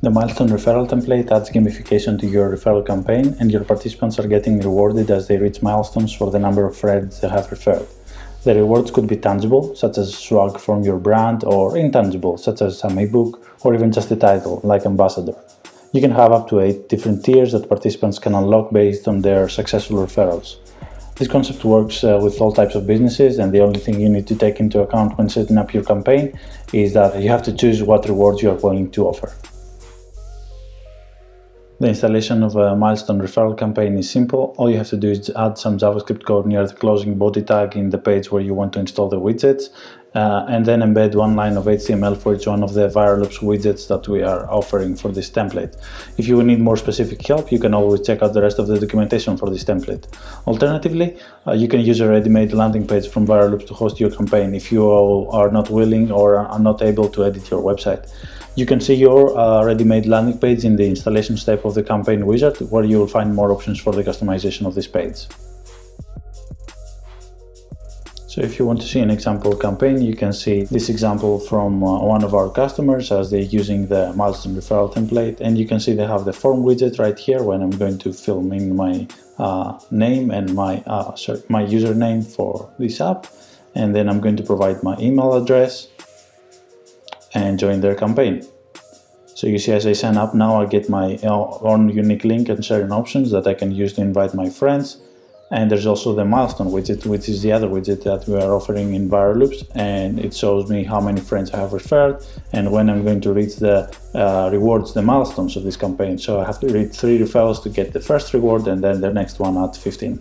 The Milestone referral template adds gamification to your referral campaign, and your participants are getting rewarded as they reach milestones for the number of friends they have referred. The rewards could be tangible, such as swag from your brand, or intangible, such as some ebook, or even just a title, like ambassador. You can have up to 8 different tiers that participants can unlock based on their successful referrals. This concept works with all types of businesses, and the only thing you need to take into account when setting up your campaign is that you have to choose what rewards you are willing to offer. The installation of a Milestone referral campaign is simple. All you have to do is add some JavaScript code near the closing body tag in the page where you want to install the widgets, and then embed one line of HTML for each one of the viral loops widgets that we are offering for this template. If you need more specific help, you can always check out the rest of the documentation for this template. Alternatively, you can use a ready-made landing page from viral loops to host your campaign if you are not willing or are not able to edit your website. You can see your ready-made landing page in the installation step of the campaign wizard, where you will find more options for the customization of this page. So if you want to see an example campaign, you can see this example from one of our customers as they're using the Milestone referral template, and you can see they have the form widget right here when I'm going to fill in my name and my username for this app, and then I'm going to provide my email address and join their campaign. So you see, as I sign up now, I get my own unique link and sharing options that I can use to invite my friends. And there's also the Milestone widget, which is the other widget that we are offering in Viral Loops, and it shows me how many friends I have referred and when I'm going to reach the rewards, the milestones of this campaign. So I have to reach 3 referrals to get the first reward, and then the next one at 15.